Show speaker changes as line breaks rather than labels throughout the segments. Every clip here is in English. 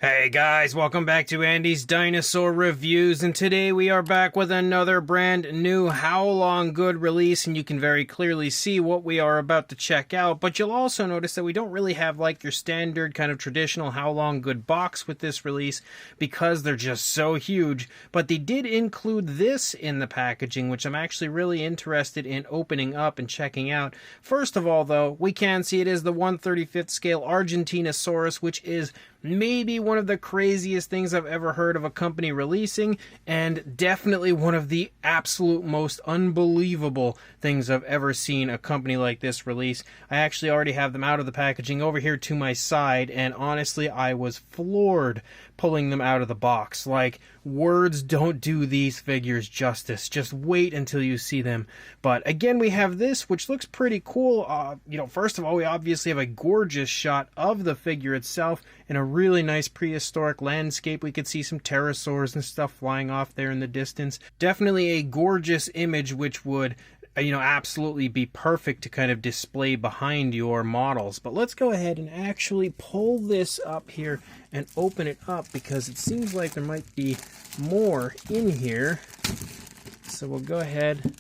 Hey guys, welcome back to Andy's Dinosaur Reviews, and today we are back with another brand new Haolonggood release, and you can very clearly see what we are about to check out, but you'll also notice that we don't really have like your standard kind of traditional Haolonggood box with this release because they're just so huge, but they did include this in the packaging, which I'm actually really interested in opening up and checking out. First of all though, we can see it is the 1/35th scale Argentinosaurus, which is maybe one of the craziest things I've ever heard of a company releasing, and definitely one of the absolute most unbelievable things I've ever seen a company like this release. I actually already have them out of the packaging over here to my side, and honestly, I was floored pulling them out of the box. Like, words don't do these figures justice. Just wait until you see them. But again, we have this, which looks pretty cool. First of all, we obviously have a gorgeous shot of the figure itself in a really nice prehistoric landscape. We could see some pterosaurs and stuff flying off there in the distance. Definitely a gorgeous image, which would absolutely be perfect to kind of display behind your models. But let's go ahead and actually pull this up here and open it up, because it seems like there might be more in here. So we'll go ahead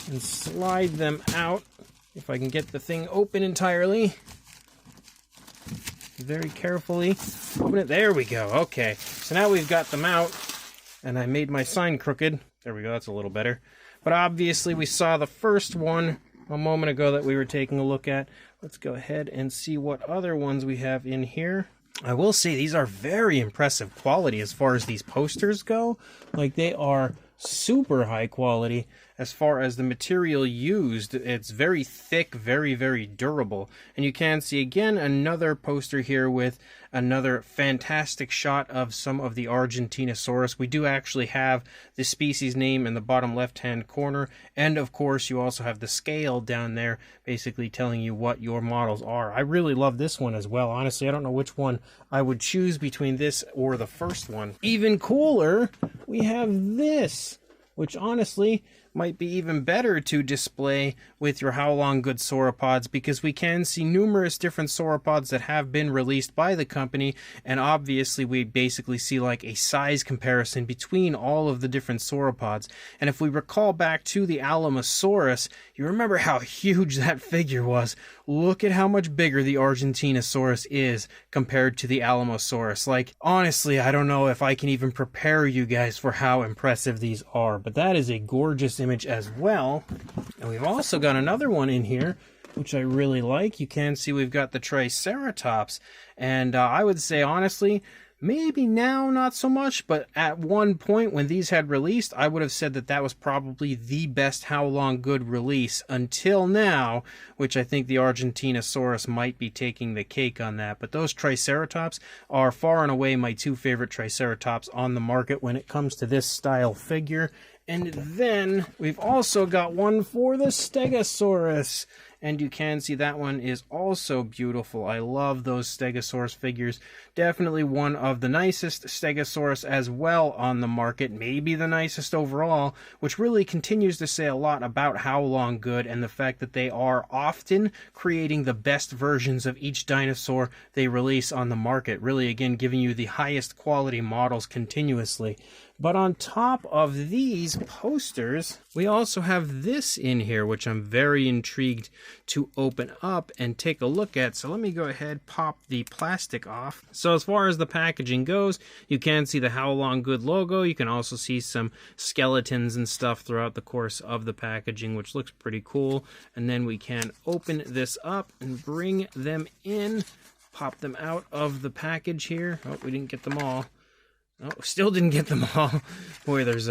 and slide them out, if I can get the thing open entirely. Very carefully open it. There we go. Okay, so now we've got them out, and I made my sign crooked. There we go, that's a little better. But obviously we saw the first one a moment ago that we were taking a look at. Let's go ahead and see what other ones we have in here. I will say these are very impressive quality as far as these posters go. Like, they are super high quality as far as the material used. It's very thick, very, very durable. And you can see again another poster here with another fantastic shot of some of the Argentinosaurus. We do actually have the species name in the bottom left hand corner, and of course you also have the scale down there basically telling you what your models are. I really love this one as well. Honestly, I don't know which one I would choose between this or the first one. Even cooler, we have this, which honestly might be even better to display with your Haolonggood sauropods, because we can see numerous different sauropods that have been released by the company, and obviously we basically see like a size comparison between all of the different sauropods. And if we recall back to the Alamosaurus, you remember how huge that figure was. Look at how much bigger the Argentinosaurus is compared to the Alamosaurus. Like, honestly, I don't know if I can even prepare you guys for how impressive these are, but that is a gorgeous image as well. And we've also got another one in here which I really like. You can see we've got the Triceratops, and I would say honestly, maybe now not so much, but at one point when these had released, I would have said that that was probably the best Haolonggood release until now, which I think the Argentinosaurus might be taking the cake on that. But those Triceratops are far and away my two favorite Triceratops on the market when it comes to this style figure. And then we've also got one for the Stegosaurus, and you can see that one is also beautiful. I love those Stegosaurus figures. Definitely one of the nicest Stegosaurus as well on the market, maybe the nicest overall, which really continues to say a lot about Haolonggood and the fact that they are often creating the best versions of each dinosaur they release on the market. Really, again, giving you the highest quality models continuously. But on top of these posters, we also have this in here, which I'm very intrigued to open up and take a look at. So let me go ahead, pop the plastic off. So as far as the packaging goes, you can see the Haolonggood logo. You can also see some skeletons and stuff throughout the course of the packaging, which looks pretty cool. And then we can open this up and bring them in, pop them out of the package here. Oh, we didn't get them all. Oh, still didn't get them all. Boy, there's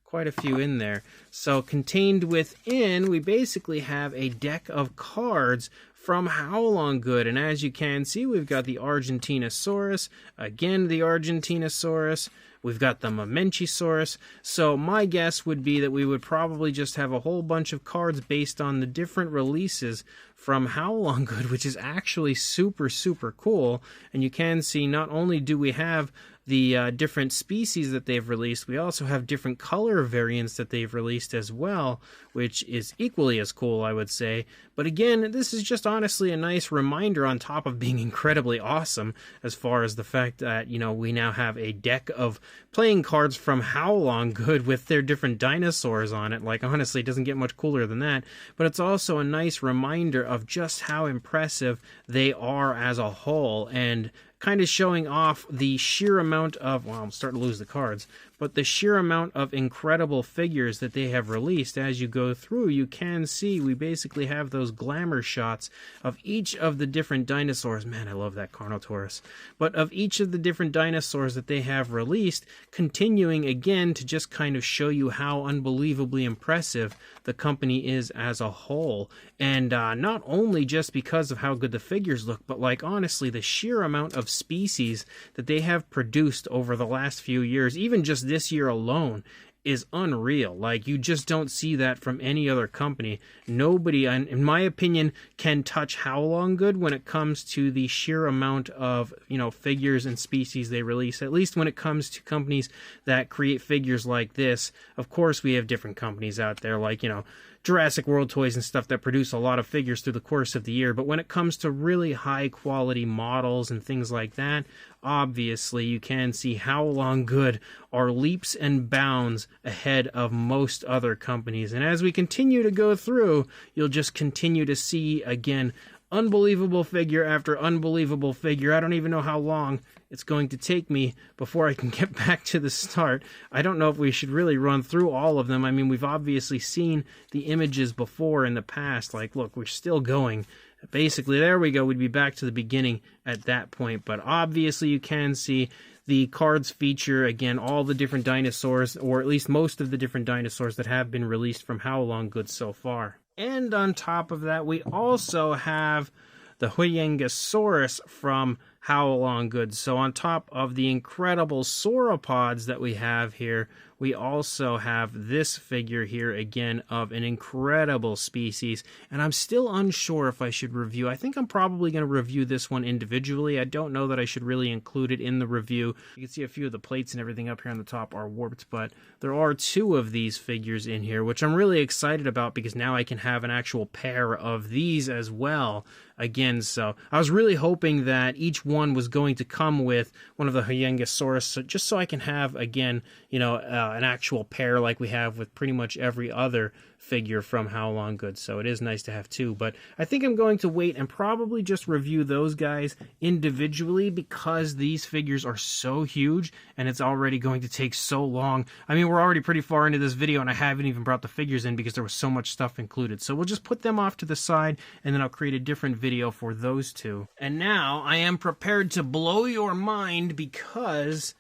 quite a few in there. So contained within, we basically have a deck of cards from Haolonggood. And as you can see, we've got the Argentinosaurus, again the Argentinosaurus, we've got the Mamenchisaurus. So my guess would be that we would probably just have a whole bunch of cards based on the different releases from Haolonggood, which is actually super, super cool. And you can see not only do we have the different species that they've released, we also have different color variants that they've released as well, which is equally as cool, I would say. But again, this is just honestly a nice reminder on top of being incredibly awesome as far as the fact that, you know, we now have a deck of playing cards from Haolonggood with their different dinosaurs on it. Like, honestly, it doesn't get much cooler than that. But it's also a nice reminder of just how impressive they are as a whole, and kind of showing off the sheer amount of, well, I'm starting to lose the cards, but the sheer amount of incredible figures that they have released. As you go through, you can see we basically have those glamour shots of each of the different dinosaurs. Man, I love that Carnotaurus. But of each of the different dinosaurs that they have released, continuing again to just kind of show you how unbelievably impressive the company is as a whole. And not only just because of how good the figures look, but like honestly, the sheer amount of species that they have produced over the last few years, even just this year alone, is unreal. Like, you just don't see that from any other company. Nobody, in my opinion, can touch Haolonggood when it comes to the sheer amount of, you know, figures and species they release, at least when it comes to companies that create figures like this. Of course, we have different companies out there like, you know, Jurassic World Toys and stuff that produce a lot of figures through the course of the year. But when it comes to really high quality models and things like that, obviously you can see Haolonggood are leaps and bounds ahead of most other companies. And as we continue to go through, you'll just continue to see, again, unbelievable figure after unbelievable figure. I don't even know how long it's going to take me before I can get back to the start. I don't know if we should really run through all of them. I mean, we've obviously seen the images before in the past. Like, look, we're still going. Basically, there we go. We'd be back to the beginning at that point. But obviously, you can see the cards feature, again, all the different dinosaurs, or at least most of the different dinosaurs that have been released from Haolonggood so far. And on top of that, we also have the Haolonggosaurus from Haolonggood. So on top of the incredible sauropods that we have here, we also have this figure here, again, of an incredible species. And I'm still unsure if I should review. I think I'm probably going to review this one individually. I don't know that I should really include it in the review. You can see a few of the plates and everything up here on the top are warped, but there are two of these figures in here, which I'm really excited about because now I can have an actual pair of these as well. Again, so I was really hoping that each one was going to come with one of the Haolonggosaurus, so just so I can have, again, you know, an actual pair like we have with pretty much every other figure from Haolonggood. So it is nice to have two, but I think I'm going to wait and probably just review those guys individually because these figures are so huge and it's already going to take so long. I mean, we're already pretty far into this video and I haven't even brought the figures in because there was so much stuff included. So we'll just put them off to the side and then I'll create a different video for those two. And now I am prepared to blow your mind because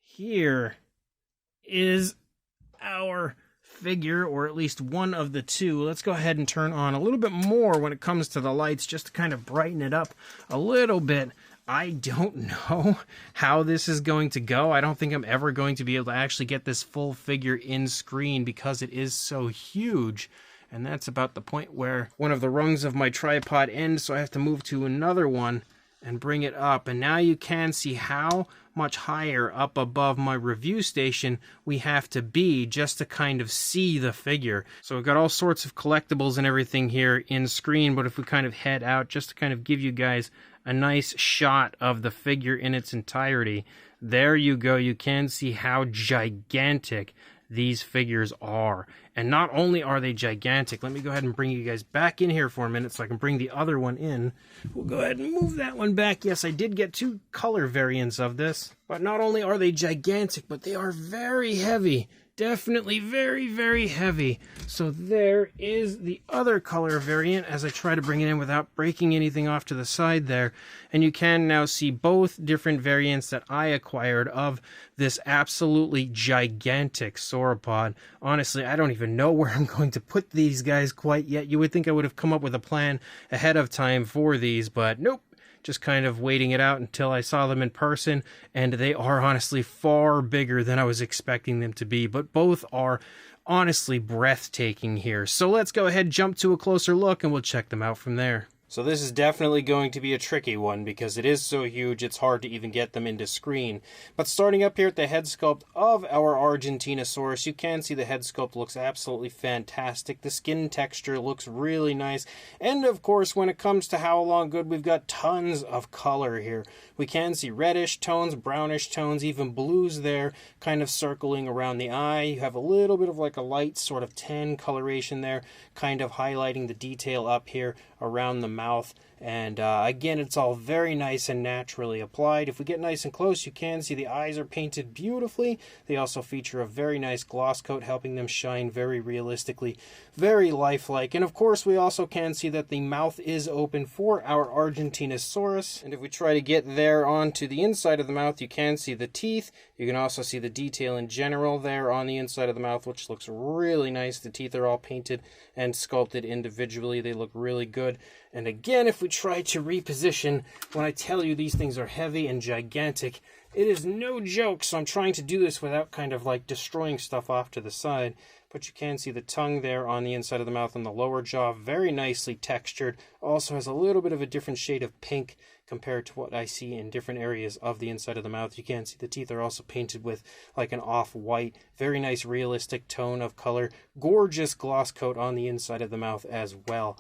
here is our figure, or at least one of the two. Let's go ahead and turn on a little bit more when it comes to the lights just to kind of brighten it up a little bit. I don't know how this is going to go. I don't think I'm ever going to be able to actually get this full figure in screen because it is so huge. And that's about the point where one of the rungs of my tripod ends, so I have to move to another one and bring it up. And now you can see how much higher up above my review station we have to be just to kind of see the figure. So we've got all sorts of collectibles and everything here in screen, but if we kind of head out just to kind of give you guys a nice shot of the figure in its entirety, there you go. You can see how gigantic these figures are. And not only are they gigantic, let me go ahead and bring you guys back in here for a minute so I can bring the other one in. We'll go ahead and move that one back. Yes, I did get two color variants of this, but not only are they gigantic, but they are very heavy. Definitely very, very heavy. So there is the other color variant as I try to bring it in without breaking anything off to the side there. And you can now see both different variants that I acquired of this absolutely gigantic sauropod. Honestly, I don't even know where I'm going to put these guys quite yet. You would think I would have come up with a plan ahead of time for these, but nope. Just kind of waiting it out until I saw them in person, and they are honestly far bigger than I was expecting them to be, but both are honestly breathtaking here. So let's go ahead, jump to a closer look, and we'll check them out from there. So this is definitely going to be a tricky one because it is so huge it's hard to even get them into screen. But starting up here at the head sculpt of our Argentinosaurus, you can see the head sculpt looks absolutely fantastic. The skin texture looks really nice. And of course, when it comes to Haolonggood, we've got tons of color here. We can see reddish tones, brownish tones, even blues there kind of circling around the eye. You have a little bit of like a light sort of tan coloration there, kind of highlighting the detail up here around the mouth. And again, it's all very nice and naturally applied. If we get nice and close, you can see the eyes are painted beautifully. They also feature a very nice gloss coat, helping them shine very realistically, very lifelike. And of course, we also can see that the mouth is open for our Argentinosaurus. And if we try to get there onto the inside of the mouth, you can see the teeth. You can also see the detail in general there on the inside of the mouth, which looks really nice. The teeth are all painted and sculpted individually. They look really good. And again, if we try to reposition, when I tell you these things are heavy and gigantic, it is no joke. So I'm trying to do this without kind of like destroying stuff off to the side. But you can see the tongue there on the inside of the mouth and the lower jaw, very nicely textured. Also has a little bit of a different shade of pink compared to what I see in different areas of the inside of the mouth. You can see the teeth are also painted with like an off-white, very nice realistic tone of color. Gorgeous gloss coat on the inside of the mouth as well.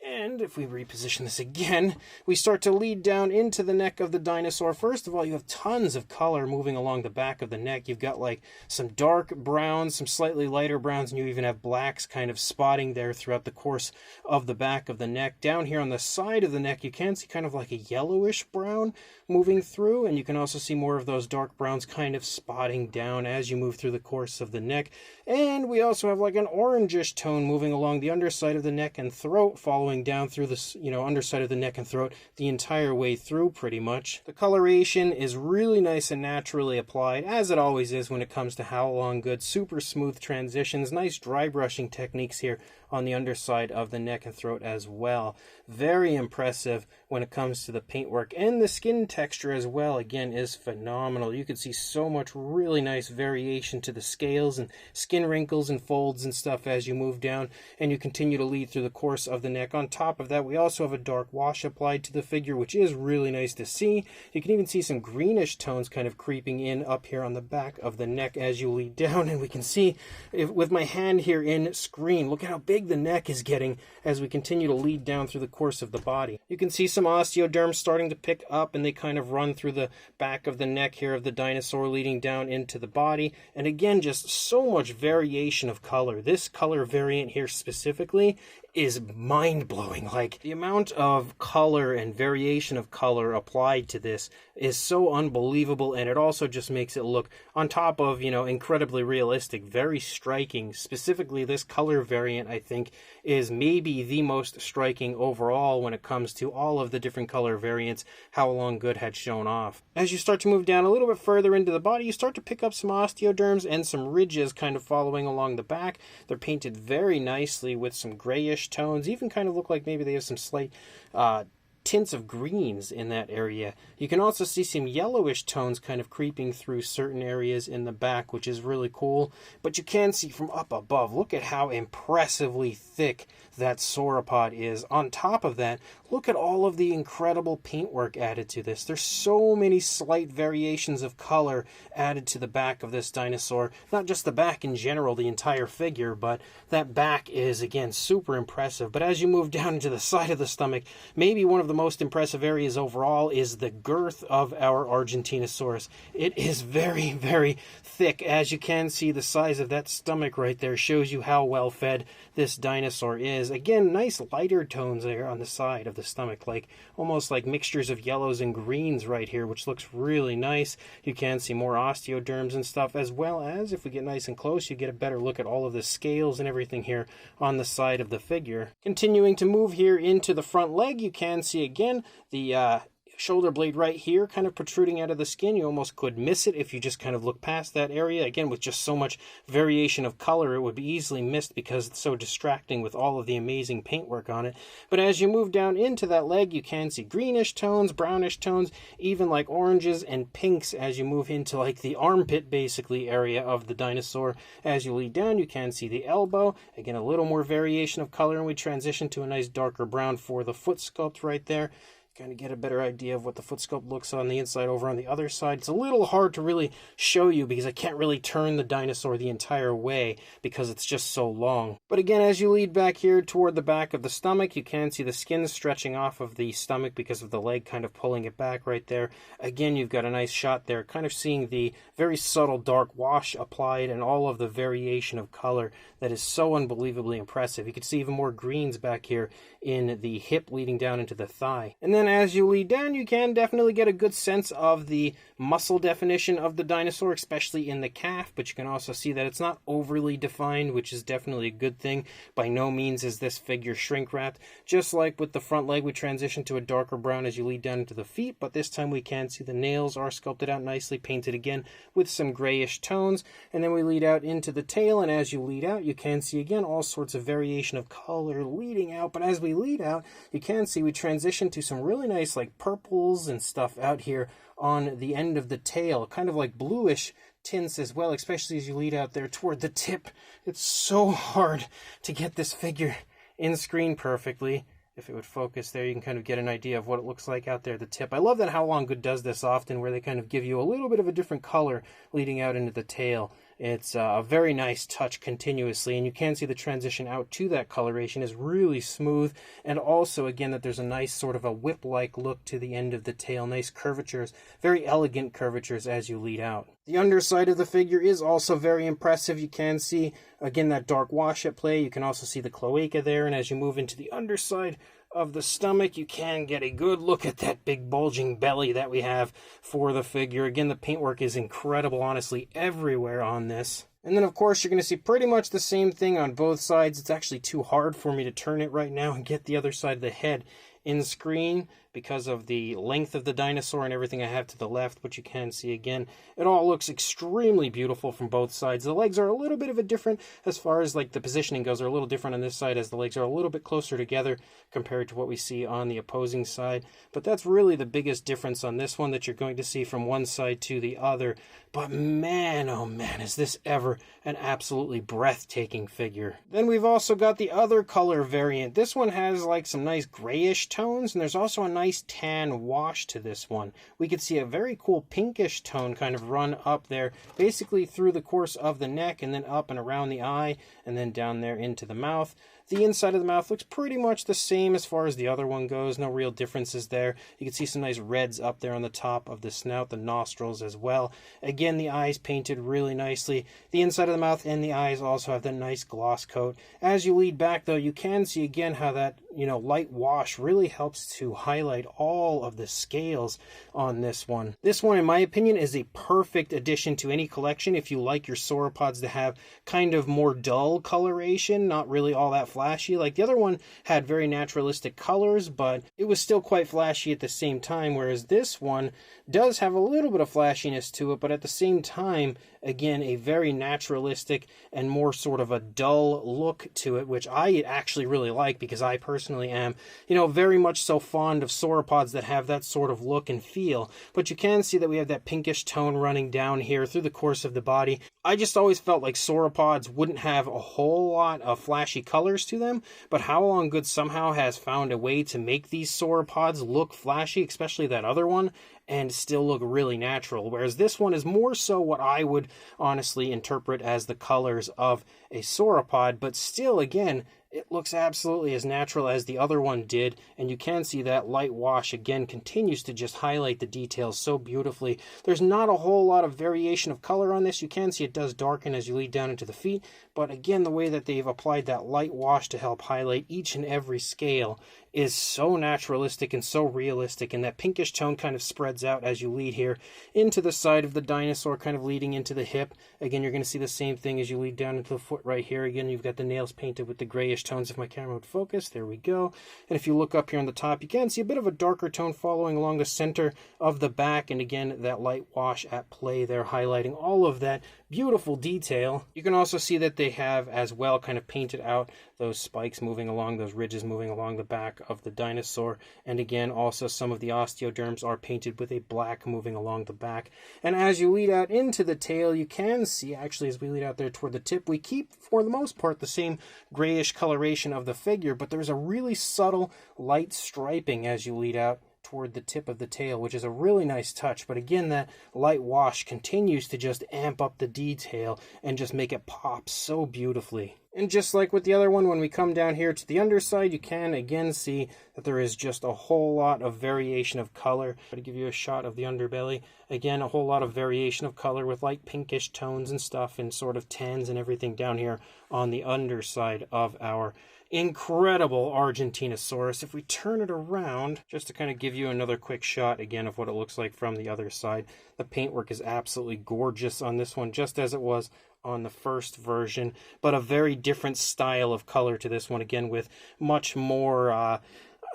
And if we reposition this again, we start to lead down into the neck of the dinosaur. First of all, you have tons of color moving along the back of the neck. You've got like some dark browns, some slightly lighter browns, and you even have blacks kind of spotting there throughout the course of the back of the neck. Down here on the side of the neck, you can see kind of like a yellowish brown moving through, and you can also see more of those dark browns kind of spotting down as you move through the course of the neck. And we also have like an orangish tone moving along the underside of the neck and throat, following down through the underside of the neck and throat the entire way through pretty much. The coloration is really nice and naturally applied, as it always is when it comes to Haolonggood. Super smooth transitions, nice dry brushing techniques here on the underside of the neck and throat as well. Very impressive when it comes to the paintwork, and the skin texture as well, again, is phenomenal. You can see so much really nice variation to the scales and skin wrinkles and folds and stuff as you move down and you continue to lead through the course of the neck. On top of that, we also have a dark wash applied to the figure, which is really nice to see. You can even see some greenish tones kind of creeping in up here on the back of the neck as you lead down, and we can see with my hand here in screen, look at how big the neck is getting as we continue to lead down through the course of the body. You can see some osteoderms starting to pick up, and they kind of run through the back of the neck here of the dinosaur, leading down into the body. And again, just so much variation of color. This color variant here specifically is mind-blowing. Like, the amount of color and variation of color applied to this is so unbelievable, and it also just makes it look, on top of, incredibly realistic, very striking. Specifically, this color variant, I think, is maybe the most striking overall when it comes to all of the different color variants Haolonggood had shown off. As you start to move down a little bit further into the body, you start to pick up some osteoderms and some ridges kind of following along the back. They're painted very nicely with some grayish tones, even kind of look like maybe they have some slight tints of greens in that area. You can also see some yellowish tones kind of creeping through certain areas in the back, which is really cool. But you can see from up above, look at how impressively thick that sauropod is. On top of that, look at all of the incredible paintwork added to this. There's so many slight variations of color added to the back of this dinosaur. Not just the back in general, the entire figure, but that back is, again, super impressive. But as you move down into the side of the stomach, maybe one of the most impressive areas overall is the girth of our Argentinosaurus. It is very, very thick. As you can see, the size of that stomach right there shows you how well fed this dinosaur is. Again, nice lighter tones there on the side of the stomach, like almost like mixtures of yellows and greens right here, which looks really nice. You can see more osteoderms and stuff, as well as, if we get nice and close, you get a better look at all of the scales and everything here on the side of the figure. Continuing to move here into the front leg, you can see again the shoulder blade right here kind of protruding out of the skin. You almost could miss it if you just kind of look past that area. Again, with just so much variation of color, it would be easily missed because it's so distracting with all of the amazing paintwork on it. But as you move down into that leg, you can see greenish tones, brownish tones, even like oranges and pinks as you move into like the armpit basically area of the dinosaur. As you lead down, you can see the elbow. Again, a little more variation of color, and we transition to a nice darker brown for the foot sculpt right there. Kind of get a better idea of what the foot sculpt looks on the inside over on the other side. It's a little hard to really show you because I can't really turn the dinosaur the entire way because it's just so long. But again, as you lead back here toward the back of the stomach, you can see the skin stretching off of the stomach because of the leg kind of pulling it back right there. Again, you've got a nice shot there, kind of seeing the very subtle dark wash applied and all of the variation of color that is so unbelievably impressive. You can see even more greens back here in the hip leading down into the thigh. And then as you lead down, you can definitely get a good sense of the muscle definition of the dinosaur, especially in the calf, but you can also see that it's not overly defined, which is definitely a good thing. By no means is this figure shrink wrapped. Just like with the front leg, we transition to a darker brown as you lead down into the feet, but this time we can see the nails are sculpted out nicely, painted again with some grayish tones, and then we lead out into the tail, and as you lead out, you can see again all sorts of variation of color leading out, but as we lead out, you can see we transition to some really nice like purples and stuff out here on the end of the tail, kind of like bluish tints as well, especially as you lead out there toward the tip. It's so hard to get this figure in screen perfectly. If it would focus there, you can kind of get an idea of what it looks like out there at the tip. I love that Haolonggood does this often, where they kind of give you a little bit of a different color leading out into the tail. It's a very nice touch continuously, and you can see the transition out to that coloration is really smooth, and also, again, that there's a nice sort of a whip-like look to the end of the tail, nice curvatures, very elegant curvatures as you lead out. The underside of the figure is also very impressive. You can see, again, that dark wash at play. You can also see the cloaca there, and as you move into the underside of the stomach, you can get a good look at that big bulging belly that we have for the figure. Again, the paintwork is incredible, honestly, everywhere on this. And then, of course, you're going to see pretty much the same thing on both sides. It's actually too hard for me to turn it right now and get the other side of the head in screen because of the length of the dinosaur and everything I have to the left, but you can see again, it all looks extremely beautiful from both sides. The legs are a little bit of a different, as far as like the positioning goes, are a little different on this side as the legs are a little bit closer together compared to what we see on the opposing side. But that's really the biggest difference on this one that you're going to see from one side to the other. But man, oh man, is this ever an absolutely breathtaking figure. Then we've also got the other color variant. This one has like some nice grayish tones, and there's also a nice tan wash to this one. We could see a very cool pinkish tone kind of run up there, basically through the course of the neck, and then up and around the eye, and then down there into the mouth. The inside of the mouth looks pretty much the same as far as the other one goes. No real differences there. You can see some nice reds up there on the top of the snout, the nostrils as well. Again, the eyes painted really nicely. The inside of the mouth and the eyes also have that nice gloss coat. As you lead back, though, you can see again how that, light wash really helps to highlight all of the scales on this one. This one, in my opinion, is a perfect addition to any collection if you like your sauropods to have kind of more dull coloration, not really all that flashy. Like the other one had very naturalistic colors, but it was still quite flashy at the same time, whereas this one does have a little bit of flashiness to it, but at the same time, again, a very naturalistic and more sort of a dull look to it, which I actually really like because I personally am, very much so fond of sauropods that have that sort of look and feel. But you can see that we have that pinkish tone running down here through the course of the body. I just always felt like sauropods wouldn't have a whole lot of flashy colors to them, but Haolonggood somehow has found a way to make these sauropods look flashy, especially that other one, and still look really natural, whereas this one is more so what I would honestly interpret as the colors of a sauropod, but still, again, it looks absolutely as natural as the other one did, and you can see that light wash again continues to just highlight the details so beautifully. There's not a whole lot of variation of color on this. You can see it does darken as you lead down into the feet, but again, the way that they've applied that light wash to help highlight each and every scale is so naturalistic and so realistic, and that pinkish tone kind of spreads out as you lead here into the side of the dinosaur, kind of leading into the hip. Again, you're going to see the same thing as you lead down into the foot right here. Again, you've got the nails painted with the grayish tones if my camera would focus. There we go. And if you look up here on the top, you can see a bit of a darker tone following along the center of the back, and again, that light wash at play there, highlighting all of that beautiful detail. You can also see that they have as well kind of painted out those spikes moving along, those ridges moving along the back of the dinosaur. And again, also some of the osteoderms are painted with a black moving along the back. And as you lead out into the tail, you can see, actually, as we lead out there toward the tip, we keep, for the most part, the same grayish coloration of the figure, but there's a really subtle light striping as you lead out toward the tip of the tail, which is a really nice touch. But again, that light wash continues to just amp up the detail and just make it pop so beautifully. And just like with the other one, when we come down here to the underside, you can again see that there is just a whole lot of variation of color. To give you a shot of the underbelly, again, a whole lot of variation of color with light pinkish tones and stuff, and sort of tans and everything down here on the underside of our incredible Argentinosaurus. If we turn it around, just to kind of give you another quick shot again of what it looks like from the other side, the paintwork is absolutely gorgeous on this one, just as it was on the first version, but a very different style of color to this one, again, with much more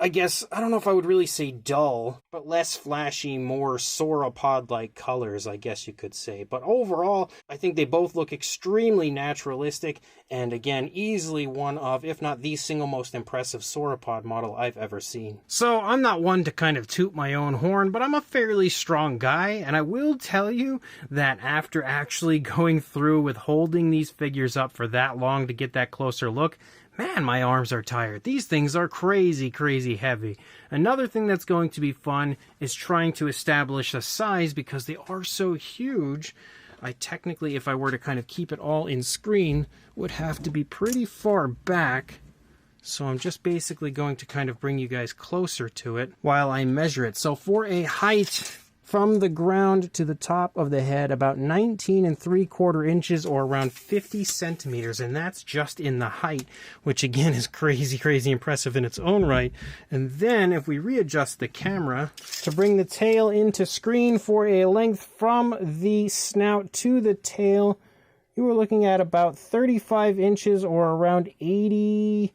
I guess, I don't know if I would really say dull, but less flashy, more sauropod-like colors, I guess you could say. But overall, I think they both look extremely naturalistic, and again, easily one of, if not the single most impressive sauropod model I've ever seen. So, I'm not one to kind of toot my own horn, but I'm a fairly strong guy, and I will tell you that after actually going through with holding these figures up for that long to get that closer look, man, my arms are tired. These things are crazy, crazy heavy. Another thing that's going to be fun is trying to establish a size, because they are so huge. I technically, if I were to kind of keep it all in screen, would have to be pretty far back. So I'm just basically going to kind of bring you guys closer to it while I measure it. So for a height from the ground to the top of the head, about 19 3/4 inches, or around 50 centimeters, and that's just in the height, which again is crazy, crazy impressive in its own right. And then if we readjust the camera to bring the tail into screen for a length from the snout to the tail, you were looking at about 35 inches, or around 80,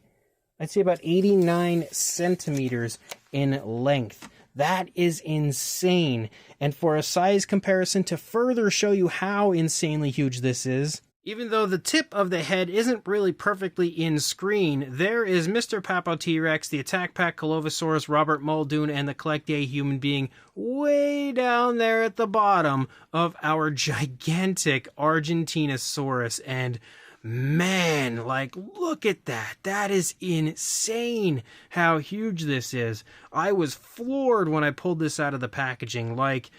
I'd say about 89 centimeters in length. That is insane. And for a size comparison to further show you how insanely huge this is, even though the tip of the head isn't really perfectly in screen, there is Mr. Papo T-Rex, the Attack Pack Colovosaurus, Robert Muldoon, and the Collect A Human Being way down there at the bottom of our gigantic Argentinosaurus. And man, like, look at that. That is insane how huge this is. I was floored when I pulled this out of the packaging. Like,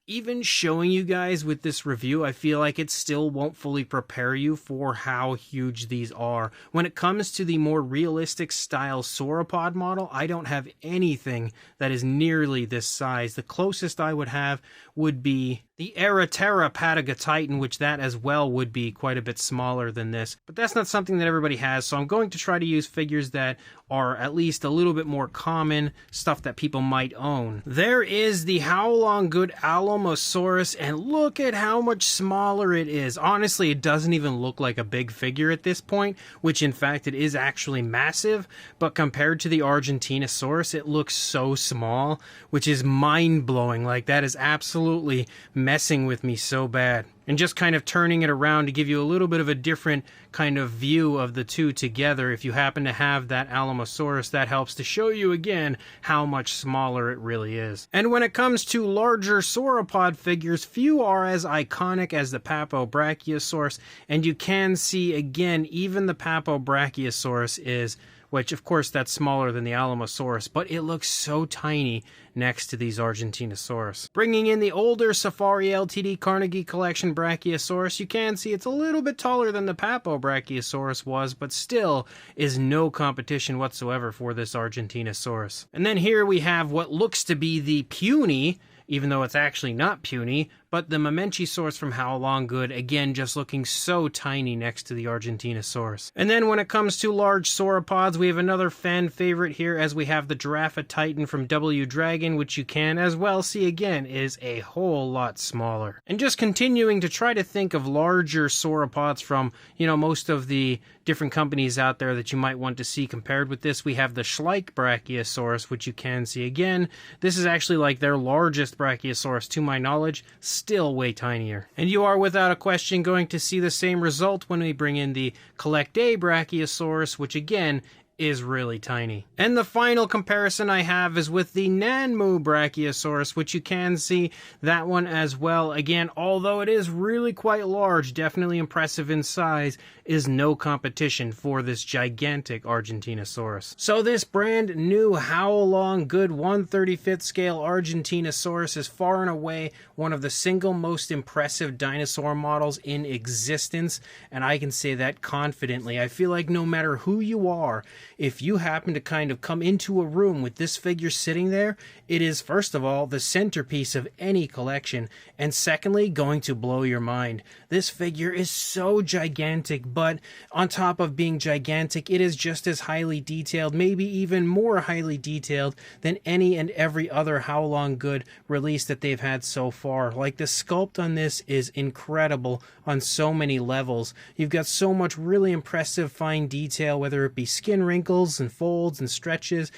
even showing you guys with this review, I feel like it still won't fully prepare you for how huge these are. When it comes to the more realistic style sauropod model, I don't have anything that is nearly this size. The closest I would have would be the Eritrea Patagotitan, which that as well would be quite a bit smaller than this. But that's not something that everybody has, so I'm going to try to use figures that are at least a little bit more common, stuff that people might own. There is the Haolonggood Haolonggood, and look at how much smaller it is. Honestly, it doesn't even look like a big figure at this point, which in fact it is actually massive, but compared to the Argentinosaurus, it looks so small, which is mind-blowing. Like, that is absolutely messing with me so bad. And just kind of turning it around to give you a little bit of a different kind of view of the two together. If you happen to have that Alamosaurus, that helps to show you again how much smaller it really is. And when it comes to larger sauropod figures, few are as iconic as the Papobrachiosaurus, and you can see again, even the Papobrachiosaurus is, which of course that's smaller than the Alamosaurus, but it looks so tiny next to these Argentinosaurus. Bringing in the older Safari Ltd Carnegie Collection Brachiosaurus, you can see it's a little bit taller than the Papobrachiosaurus was, but still is no competition whatsoever for this Argentinosaurus. And then here we have what looks to be the puny, even though it's actually not puny, but the Mamenchisaurus from Haolonggood, again, just looking so tiny next to the Argentinosaurus. And then when it comes to large sauropods, we have another fan favorite here, as we have the Giraffa Titan from W Dragon, which you can as well see again is a whole lot smaller. And just continuing to try to think of larger sauropods from, most of the different companies out there that you might want to see compared with this, we have the Schleich Brachiosaurus, which you can see again. This is actually like their largest Brachiosaurus to my knowledge, still way tinier. And you are without a question going to see the same result when we bring in the Collectae Brachiosaurus, which again is really tiny. And the final comparison I have is with the Nanmu Brachiosaurus, which you can see that one as well. Again, although it is really quite large, definitely impressive in size, is no competition for this gigantic Argentinosaurus. So this brand new Haolonggood 1/35th scale Argentinosaurus is far and away one of the single most impressive dinosaur models in existence, and I can say that confidently. I feel like no matter who you are, if you happen to kind of come into a room with this figure sitting there, it is, first of all, the centerpiece of any collection, and secondly, going to blow your mind. This figure is so gigantic, but on top of being gigantic, it is just as highly detailed, maybe even more highly detailed than any and every other Haolonggood release that they've had so far. Like, the sculpt on this is incredible on so many levels. You've got so much really impressive fine detail, whether it be skin wrinkles and folds and stretches,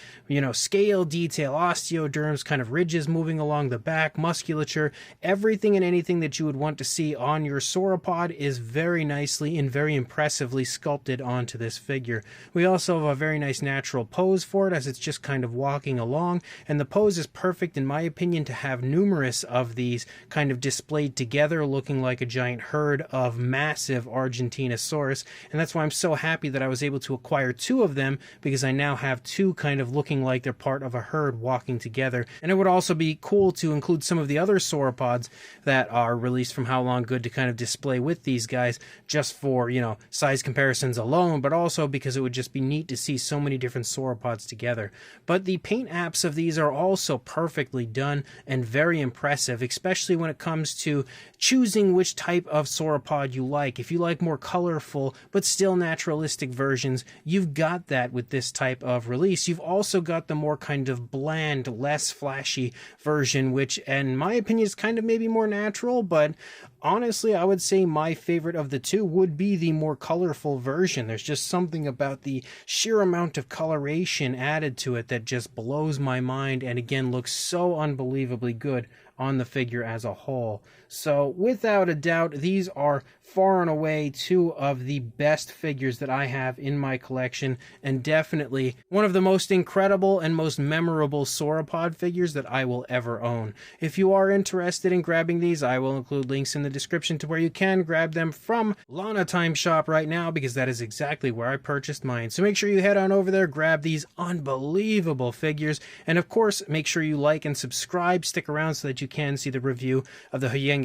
scale detail, osteoderms, kind of ridges moving along the back, musculature, everything and anything that you would want to see on your sauropod is very nicely and very impressively sculpted onto this figure. We also have a very nice natural pose for it, as it's just kind of walking along, and the pose is perfect in my opinion to have numerous of these kind of displayed together, looking like a giant herd of massive Argentinosaurus, and that's why I'm so happy that I was able to acquire two of them, because I now have two kind of looking like they're part of a herd walking together. And it would also be cool to include some of the other sauropods that are released from Haolonggood to kind of display with these guys, just for, size comparisons alone, but also because it would just be neat to see so many different sauropods together. But the paint apps of these are also perfectly done and very impressive, especially when it comes to choosing which type of sauropod you like. If you like more colorful but still naturalistic versions, you've got that with this type of release. You've also got the more kind of bland, less flashy version, which in my opinion is kind of maybe more natural, but honestly I would say my favorite of the two would be the more colorful version. There's just something about the sheer amount of coloration added to it that just blows my mind, and again looks so unbelievably good on the figure as a whole. So without a doubt, these are far and away two of the best figures that I have in my collection, and definitely one of the most incredible and most memorable sauropod figures that I will ever own. If you are interested in grabbing these, I will include links in the description to where you can grab them from Lana Time Shop right now, because that is exactly where I purchased mine. So make sure you head on over there, grab these unbelievable figures, and of course make sure you like and subscribe. Stick around so that you can see the review of the Haolonggood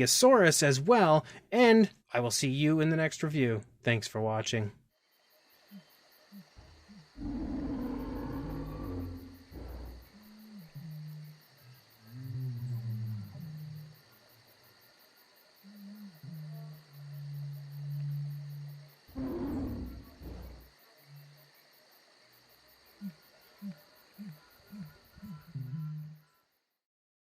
as well, and I will see you in the next review. Thanks for watching.